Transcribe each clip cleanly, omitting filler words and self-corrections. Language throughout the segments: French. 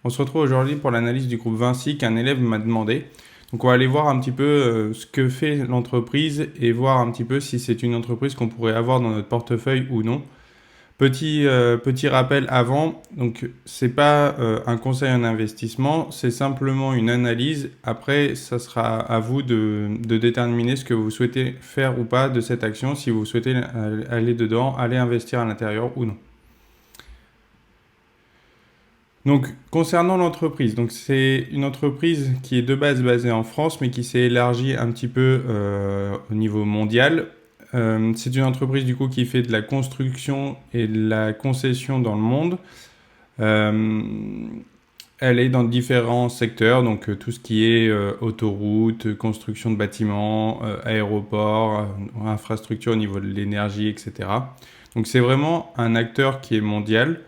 On se retrouve aujourd'hui pour l'analyse du groupe Vinci qu'un élève m'a demandé. Donc on va aller voir un petit peu ce que fait l'entreprise et voir un petit peu si c'est une entreprise qu'on pourrait avoir dans notre portefeuille ou non. Petit rappel avant, donc c'est pas un conseil en investissement, c'est simplement une analyse. Après, ça sera à vous de déterminer ce que vous souhaitez faire ou pas de cette action, si vous souhaitez aller dedans, aller investir à l'intérieur ou non. Donc, concernant l'entreprise, donc c'est une entreprise qui est de base basée en France, mais qui s'est élargie un petit peu au niveau mondial. C'est une entreprise du coup qui fait de la construction et de la concession dans le monde. Euh, Elle est dans différents secteurs, donc tout ce qui est autoroute, construction de bâtiments, aéroports, infrastructure au niveau de l'énergie, etc. Donc c'est vraiment un acteur qui est mondial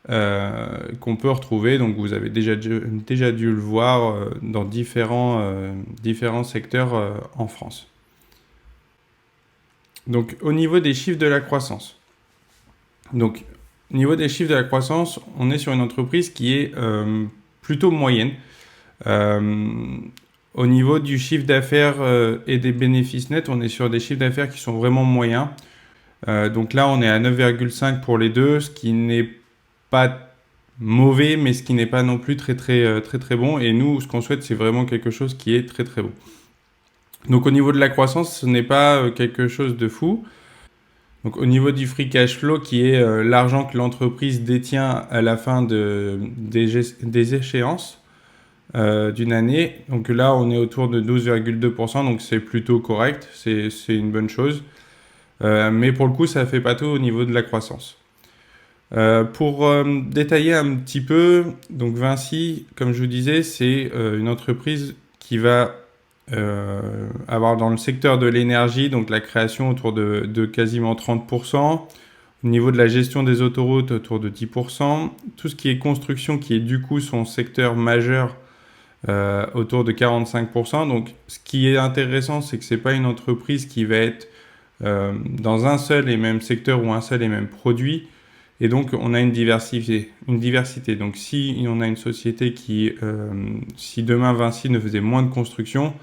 qu'on peut retrouver. Donc vous avez déjà dû le voir dans différents secteurs en France. Donc au niveau des chiffres de la croissance. Donc au niveau des chiffres de la croissance, on est sur une entreprise qui est plutôt moyenne. Euh, Au niveau du chiffre d'affaires et des bénéfices nets, on est sur des chiffres d'affaires qui sont vraiment moyens. Donc là, on est à 9,5 pour les deux, ce qui n'est pas mauvais, mais ce qui n'est pas non plus très bon. Et nous, ce qu'on souhaite, c'est vraiment quelque chose qui est très bon. Donc au niveau de la croissance, ce n'est pas quelque chose de fou. Donc au niveau du free cash flow, qui est l'argent que l'entreprise détient à la fin des échéances d'une année, donc là on est autour de 12,2%, donc c'est plutôt correct, c'est une bonne chose. Mais pour le coup, ça ne fait pas tout au niveau de la croissance. Pour détailler un petit peu, donc Vinci, comme je vous disais, c'est une entreprise qui va avoir dans le secteur de l'énergie, donc la création autour de quasiment 30%, au niveau de la gestion des autoroutes autour de 10%, tout ce qui est construction qui est du coup son secteur majeur autour de 45%. Donc ce qui est intéressant, c'est que ce n'est pas une entreprise qui va être dans un seul et même secteur ou un seul et même produit. Et donc, on a une diversité. Donc, si on a une société si demain Vinci ne faisait moins de construction,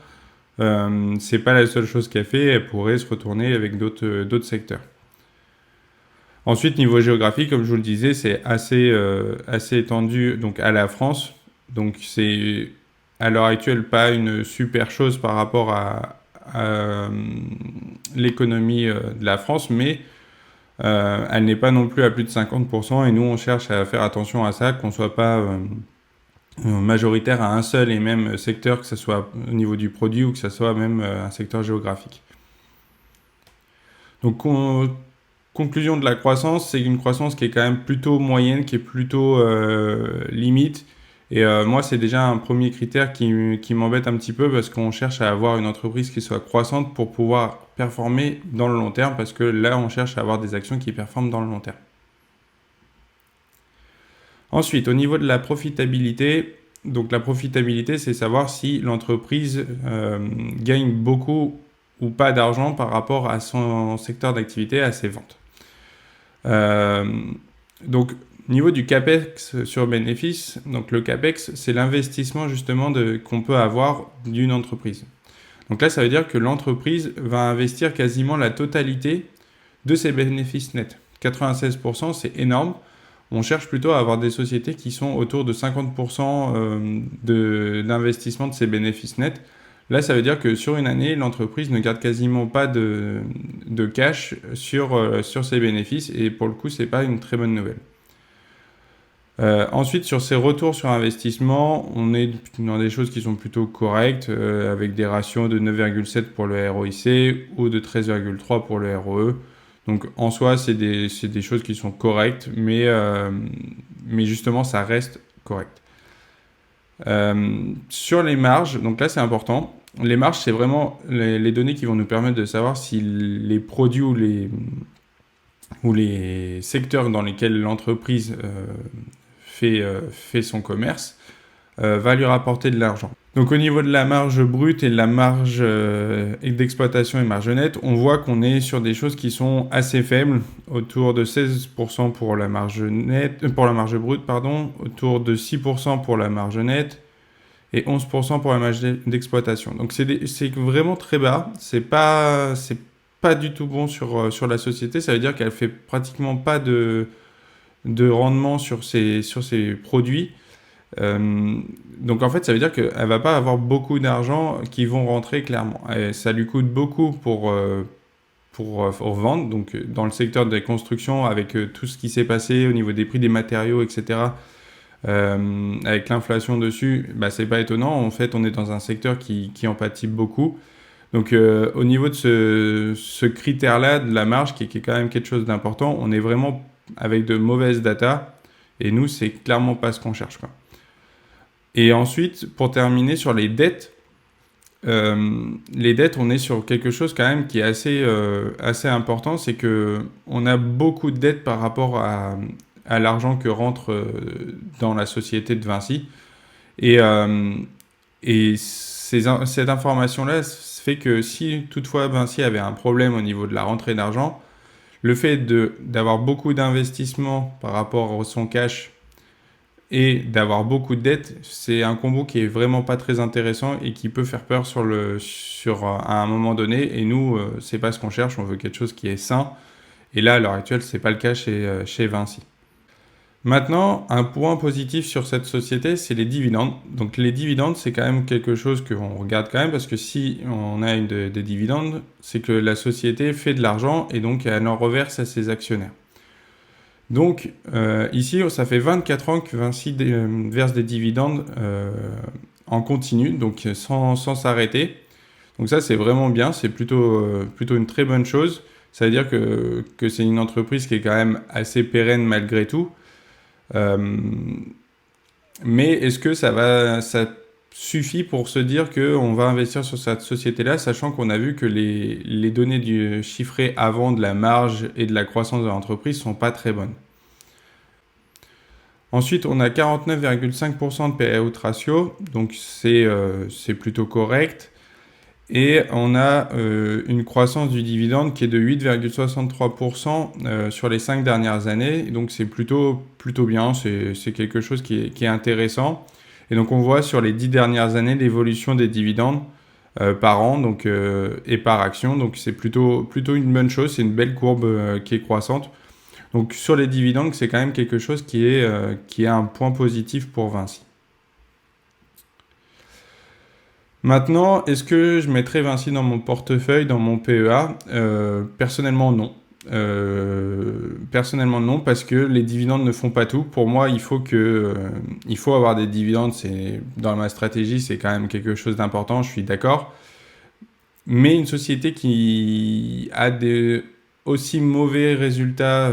c'est pas la seule chose qu'elle fait. Elle pourrait se retourner avec d'autres secteurs. Ensuite, niveau géographique, comme je vous le disais, c'est assez étendu donc à la France. Donc, c'est à l'heure actuelle pas une super chose par rapport à l'économie de la France, mais elle n'est pas non plus à plus de 50%, et nous on cherche à faire attention à ça, qu'on ne soit pas majoritaire à un seul et même secteur, que ce soit au niveau du produit ou que ce soit même un secteur géographique. Donc conclusion de la croissance, c'est une croissance qui est quand même plutôt moyenne, qui est plutôt limite. Et moi, c'est déjà un premier critère qui m'embête un petit peu, parce qu'on cherche à avoir une entreprise qui soit croissante pour pouvoir performer dans le long terme, parce que là, on cherche à avoir des actions qui performent dans le long terme. Ensuite, au niveau de la profitabilité, donc la profitabilité, c'est savoir si l'entreprise gagne beaucoup ou pas d'argent par rapport à son secteur d'activité, à ses ventes. Donc, au niveau du CAPEX sur bénéfice, donc le CAPEX, c'est l'investissement justement qu'on peut avoir d'une entreprise. Donc là, ça veut dire que l'entreprise va investir quasiment la totalité de ses bénéfices nets. 96%, c'est énorme. On cherche plutôt à avoir des sociétés qui sont autour de 50% d'investissement de ses bénéfices nets. Là, ça veut dire que sur une année, l'entreprise ne garde quasiment pas de cash sur ses bénéfices, et pour le coup, ce n'est pas une très bonne nouvelle. Ensuite, sur ses retours sur investissement, on est dans des choses qui sont plutôt correctes, avec des ratios de 9,7 pour le ROIC ou de 13,3 pour le ROE. Donc en soi, c'est des choses qui sont correctes, mais justement, ça reste correct. Sur les marges, donc là c'est important. Les marges, c'est vraiment les données qui vont nous permettre de savoir si les produits ou les secteurs dans lesquels l'entreprise fait son commerce va lui rapporter de l'argent. Donc au niveau de la marge brute et de la marge d'exploitation et marge nette, on voit qu'on est sur des choses qui sont assez faibles, autour de 16% pour la marge nette, pour la marge brute, pardon, autour de 6% pour la marge nette et 11% pour la marge d'exploitation. Donc c'est vraiment très bas, c'est pas du tout bon sur la société, ça veut dire qu'elle fait pratiquement pas de rendement sur ses produits. Donc en fait, ça veut dire qu'elle va pas avoir beaucoup d'argent qui vont rentrer clairement. Et ça lui coûte beaucoup pour vendre. Donc dans le secteur des constructions, avec tout ce qui s'est passé au niveau des prix des matériaux, etc., avec l'inflation dessus, bah, c'est pas étonnant. En fait, on est dans un secteur qui en pâtit beaucoup. Donc au niveau de ce critère-là, de la marge, qui est quand même quelque chose d'important, on est vraiment avec de mauvaises data. Et nous, c'est clairement pas ce qu'on cherche, quoi. Et ensuite, pour terminer sur les dettes, on est sur quelque chose quand même qui est assez important, c'est que on a beaucoup de dettes par rapport à l'argent que rentre dans la société de Vinci. Et, cette information-là fait que si toutefois Vinci avait un problème au niveau de la rentrée d'argent, le fait d'avoir beaucoup d'investissements par rapport à son cash et d'avoir beaucoup de dettes, c'est un combo qui est vraiment pas très intéressant et qui peut faire peur à un moment donné. Et nous, c'est pas ce qu'on cherche, on veut quelque chose qui est sain. Et là, à l'heure actuelle, c'est pas le cas chez Vinci. Maintenant, un point positif sur cette société, c'est les dividendes. Donc les dividendes, c'est quand même quelque chose qu'on regarde quand même, parce que si on a des dividendes, c'est que la société fait de l'argent et donc elle en reverse à ses actionnaires. Donc ici, ça fait 24 ans que Vinci verse des dividendes en continu, donc sans s'arrêter. Donc ça, c'est vraiment bien, c'est plutôt une très bonne chose. Ça veut dire que c'est une entreprise qui est quand même assez pérenne malgré tout. Mais est-ce que ça suffit pour se dire qu'on va investir sur cette société-là, sachant qu'on a vu que les données chiffrées avant de la marge et de la croissance de l'entreprise sont pas très bonnes. Ensuite, on a 49,5% de payout ratio, donc c'est plutôt correct. Et on a une croissance du dividende qui est de 8,63% sur les 5 dernières années. Donc c'est plutôt bien, c'est quelque chose qui est intéressant. Et donc on voit sur les 10 dernières années l'évolution des dividendes par an donc, et par action. Donc c'est plutôt une bonne chose, c'est une belle courbe qui est croissante. Donc sur les dividendes, c'est quand même quelque chose qui est un point positif pour Vinci. Maintenant, est-ce que je mettrais Vinci dans mon portefeuille, dans mon PEA? Personnellement, non. Personnellement, non, parce que les dividendes ne font pas tout. Pour moi, il faut avoir des dividendes. Dans ma stratégie, c'est quand même quelque chose d'important, je suis d'accord. Mais une société qui a des aussi mauvais résultats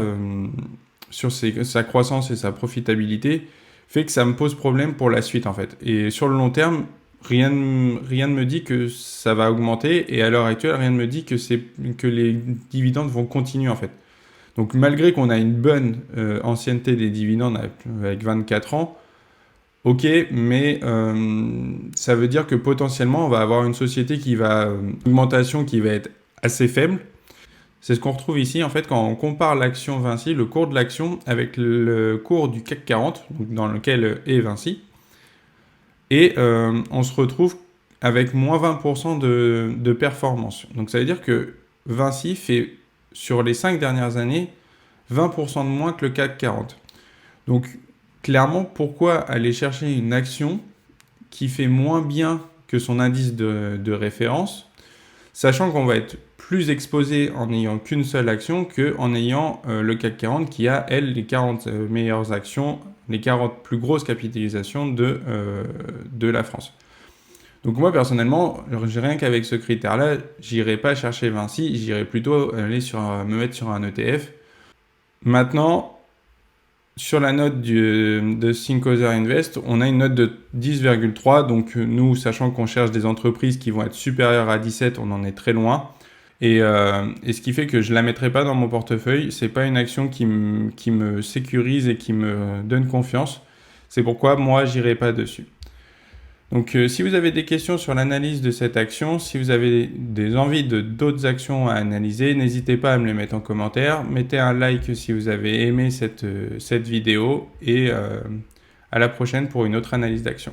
sur sa croissance et sa profitabilité fait que ça me pose problème pour la suite, en fait. Et sur le long terme, rien ne me dit que ça va augmenter, et à l'heure actuelle, rien ne me dit que les dividendes vont continuer, en fait. Donc malgré qu'on a une bonne ancienneté des dividendes avec 24 ans, ok, mais ça veut dire que potentiellement on va avoir une société augmentation qui va être assez faible. C'est ce qu'on retrouve ici, en fait, quand on compare l'action Vinci, le cours de l'action avec le cours du CAC 40, donc dans lequel est Vinci. Et on se retrouve avec moins 20% de performance. Donc ça veut dire que Vinci fait, sur les 5 dernières années, 20% de moins que le CAC 40. Donc clairement, pourquoi aller chercher une action qui fait moins bien que son indice de référence, sachant qu'on va être plus exposé en n'ayant qu'une seule action qu'en ayant le CAC 40 qui a, elle, les 40 meilleures actions, les 40 plus grosses capitalisations de la France. Donc moi, personnellement, rien qu'avec ce critère-là, j'irai pas chercher Vinci, j'irai plutôt me mettre sur un ETF. Maintenant, sur la note de Think Other Invest, on a une note de 10,3. Donc nous, sachant qu'on cherche des entreprises qui vont être supérieures à 17, on en est très loin. Et ce qui fait que je ne la mettrai pas dans mon portefeuille. Ce n'est pas une action qui me sécurise et qui me donne confiance. C'est pourquoi moi, j'irai pas dessus. Donc, si vous avez des questions sur l'analyse de cette action, si vous avez des envies de d'autres actions à analyser, n'hésitez pas à me les mettre en commentaire. Mettez un like si vous avez aimé cette vidéo et à la prochaine pour une autre analyse d'action.